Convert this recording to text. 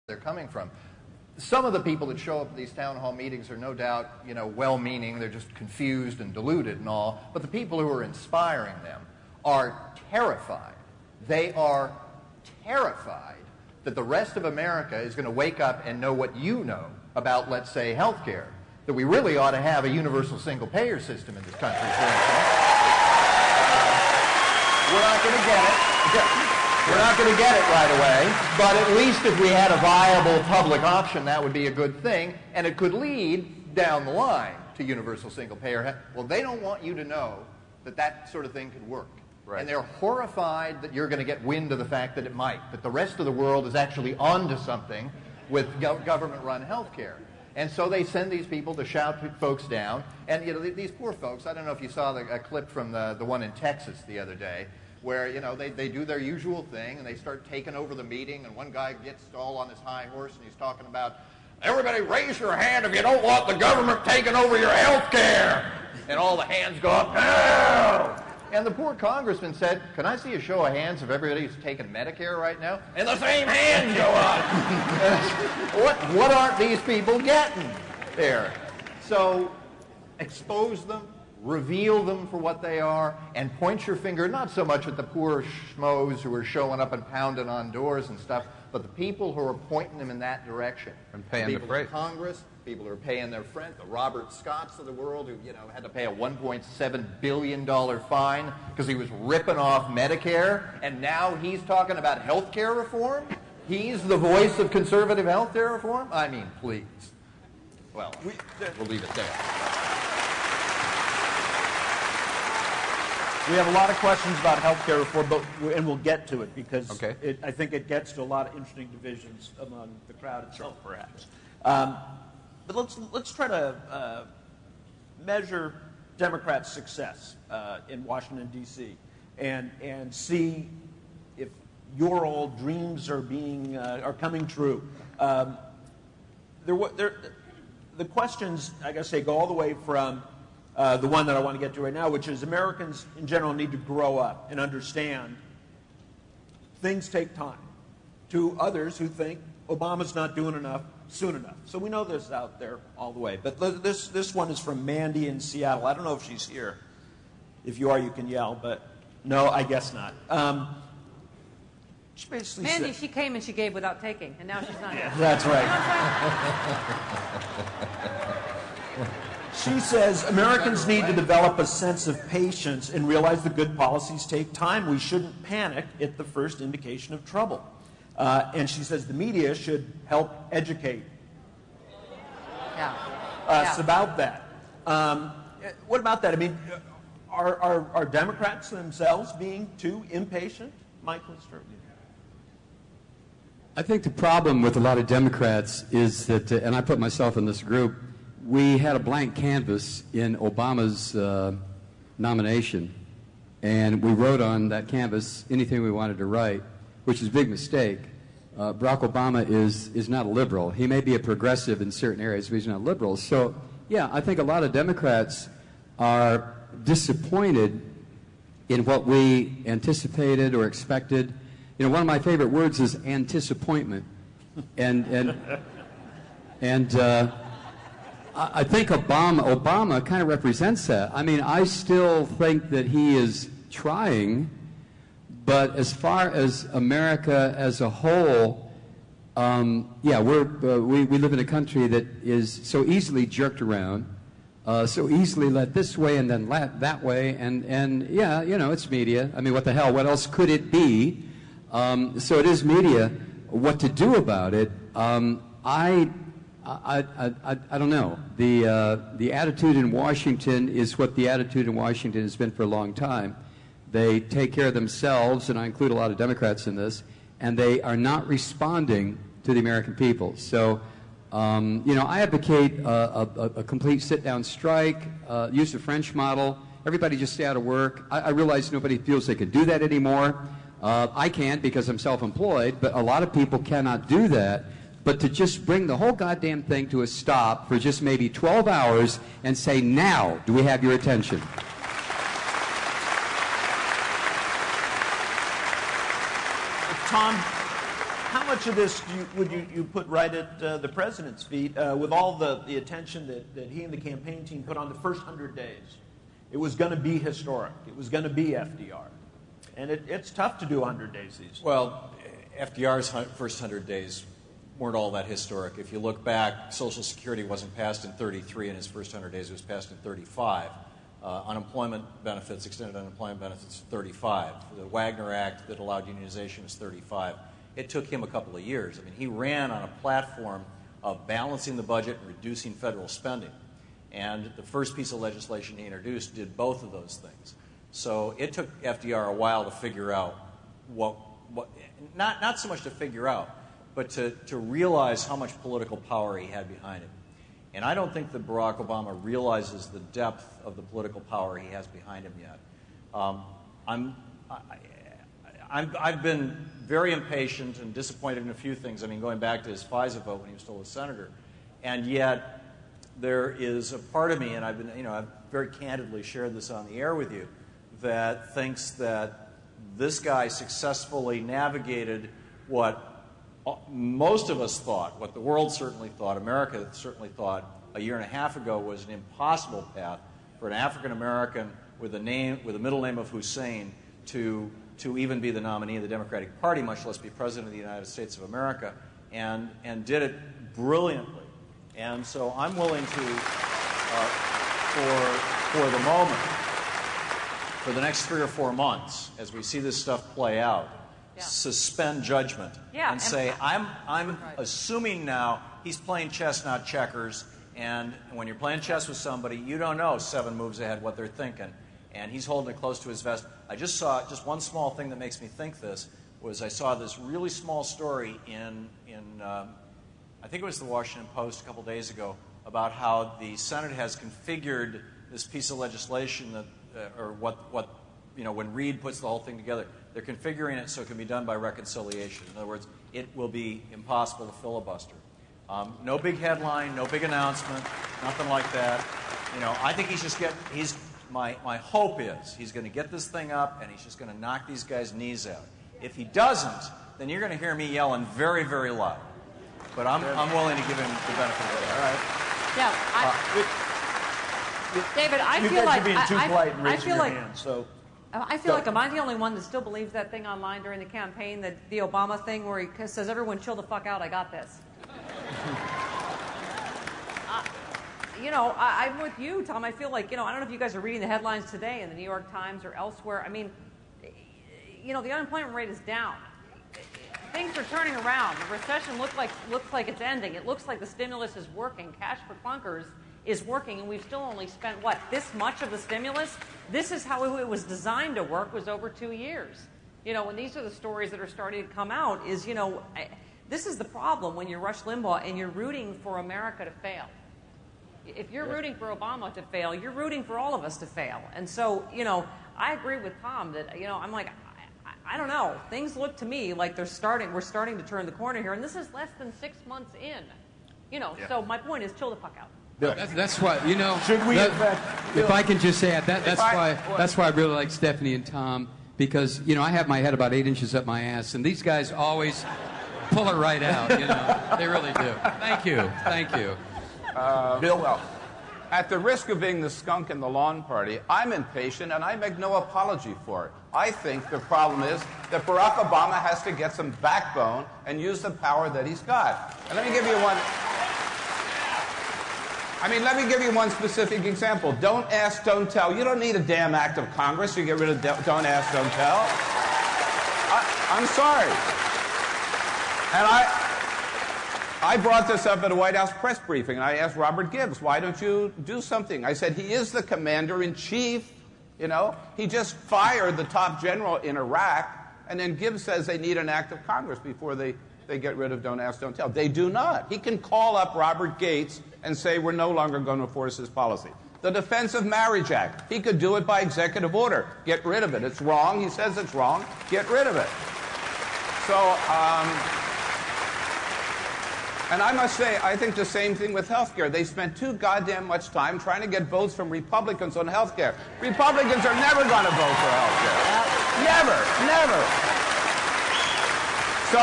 they're coming from. Some of the people that show up at these town hall meetings are no doubt, well-meaning. They're just confused and deluded and all. But the people who are inspiring them are terrified. They are terrified that the rest of America is going to wake up and know what you know about, let's say, health care. That we really ought to have a universal single-payer system in this country, for instance. We're not going to get it. We're not going to get it right away, but at least if we had a viable public option, that would be a good thing, and it could lead down the line to universal single-payer. Well, they don't want you to know that that sort of thing could work. Right. And they're horrified that you're going to get wind of the fact that it might, that the rest of the world is actually onto something with government-run health care. And so they send these people to shout folks down. And these poor folks, I don't know if you saw a clip from the one in Texas the other day, where they do their usual thing and they start taking over the meeting, and one guy gets all on his high horse and he's talking about, everybody raise your hand if you don't want the government taking over your health care. And all the hands go up, no! And the poor congressman said, can I see a show of hands of everybody who's taking Medicare right now? And the same hands go up. What aren't these people getting there? So expose them, reveal them for what they are, and point your finger not so much at the poor schmoes who are showing up and pounding on doors and stuff, but the people who are pointing them in that direction. And paying the freight. Congress, people who are paying their friend, the Robert Scotts of the world who had to pay a $1.7 billion fine because he was ripping off Medicare, and now he's talking about health care reform? He's the voice of conservative health care reform? I mean, please. Well, we'll leave it there. We have a lot of questions about health care reform, and we'll get to it because I think it gets to a lot of interesting divisions among the crowd itself, perhaps. But let's try to measure Democrats' success in Washington, D.C. and see if your old dreams are coming true. The questions, I gotta say, go all the way from the one that I want to get to right now, which is Americans in general need to grow up and understand things take time, to others who think Obama's not doing enough soon enough. So we know this out there all the way. But this one is from Mandy in Seattle. I don't know if she's here. If you are, you can yell, but no, I guess not. She basically Mandy, she came and she gave without taking, and now she's not here. That's right. She says, Americans need to develop a sense of patience and realize that good policies take time. We shouldn't panic at the first indication of trouble. And she says the media should help educate us about that. What about that? I mean, are Democrats themselves being too impatient? Mike, let's start with you. I think the problem with a lot of Democrats is that, and I put myself in this group, we had a blank canvas in Obama's nomination, and we wrote on that canvas anything we wanted to write, which is a big mistake. Barack Obama is not a liberal. He may be a progressive in certain areas, but he's not liberal. So, yeah, I think a lot of Democrats are disappointed in what we anticipated or expected. You know, one of my favorite words is anticipointment, and I think Obama kind of represents that. I mean, I still think that he is trying, but as far as America as a whole, yeah, we live in a country that is so easily jerked around, so easily led this way and then that way, and yeah, you know, it's media. I mean, what the hell? What else could it be? So it is media. What to do about it? I don't know. The attitude in Washington is what the attitude in Washington has been for a long time. They take care of themselves, and I include a lot of Democrats in this, and they are not responding to the American people. So, you know, I advocate a complete sit-down strike, use the French model. Everybody just stay out of work. I realize nobody feels they can do that anymore. I can't because I'm self-employed, but a lot of people cannot do that. But to just bring the whole goddamn thing to a stop for just maybe 12 hours and say, now, do we have your attention? Tom, how much of this would you put right at the president's feet with all the attention that he and the campaign team put on the first 100 days? It was going to be historic. It was going to be FDR. And it's tough to do 100 days these days. Well, FDR's first 100 days weren't all that historic. If you look back, Social Security wasn't passed in 33 in his first 100 days. It was passed in 35. Unemployment benefits, extended unemployment benefits, 35. The Wagner Act that allowed unionization is 35. It took him a couple of years. I mean, he ran on a platform of balancing the budget and reducing federal spending. And the first piece of legislation he introduced did both of those things. So it took FDR a while to figure out not so much to figure out, but to realize how much political power he had behind him. And I don't think that Barack Obama realizes the depth of the political power he has behind him yet. I've been very impatient and disappointed in a few things. I mean, going back to his FISA vote when he was still a senator, and yet there is a part of me, and I've very candidly shared this on the air with you, that thinks that this guy successfully navigated what most of us thought, what the world certainly thought, America certainly thought a year and a half ago was an impossible path for an African American with a middle name of Hussein to even be the nominee of the Democratic Party, much less be president of the United States of America, and did it brilliantly. And so I'm willing to, for the moment, for the next 3 or 4 months, as we see this stuff play out, suspend judgment and say, I'm assuming now he's playing chess, not checkers, and when you're playing chess with somebody, you don't know 7 moves ahead what they're thinking, and he's holding it close to his vest. I just saw just one small thing that makes me think this was I saw this really small story in I think it was the Washington Post a couple days ago about how the Senate has configured this piece of legislation that, when Reid puts the whole thing together, they're configuring it so it can be done by reconciliation. In other words, it will be impossible to filibuster. No big headline, no big announcement, nothing like that. I think my hope is he's going to get this thing up and he's just going to knock these guys' knees out. If he doesn't, then you're going to hear me yelling very, very loud. But I'm willing to give him the benefit of it. All right. Yeah, David, I you feel guys like are being too polite and I raising feel your like hand. So I feel like am I the only one that still believes that thing online during the campaign, that the Obama thing where he says, "Everyone, chill the fuck out. I got this." I'm with you, Tom. I feel like I don't know if you guys are reading the headlines today in the New York Times or elsewhere. I mean, the unemployment rate is down. Things are turning around. The recession looks like it's ending. It looks like the stimulus is working. Cash for clunkers is working, and we've still only spent, this much of the stimulus? This is how it was designed to work, was over 2 years. And these are the stories that are starting to come out is, this is the problem when you're Rush Limbaugh and you're rooting for America to fail. If you're rooting for Obama to fail, you're rooting for all of us to fail. And so, I agree with Tom that, I'm like, I don't know. Things look to me like we're starting to turn the corner here, and this is less than 6 months in. So my point is, chill the fuck out. That's why, should we? If I can just say that's why I really like Stephanie and Tom, because I have my head about 8 inches up my ass, and these guys always pull it right out. They really do. Thank you. Bill, well, at the risk of being the skunk in the lawn party, I'm impatient and I make no apology for it. I think the problem is that Barack Obama has to get some backbone and use the power that he's got. And let me give you one specific example. Don't ask, don't tell. You don't need a damn act of Congress to get rid of don't ask, don't tell. I'm sorry. And I brought this up at a White House press briefing, and I asked Robert Gibbs, why don't you do something? I said, he is the commander-in-chief, He just fired the top general in Iraq, and then Gibbs says they need an act of Congress before they get rid of don't ask, don't tell. They do not. He can call up Robert Gates and say we're no longer going to enforce this policy. The Defense of Marriage Act, he could do it by executive order. Get rid of it. It's wrong. He says it's wrong. Get rid of it. So, and I must say, I think the same thing with health care. They spent too goddamn much time trying to get votes from Republicans on health care. Republicans are never going to vote for health care. Never. So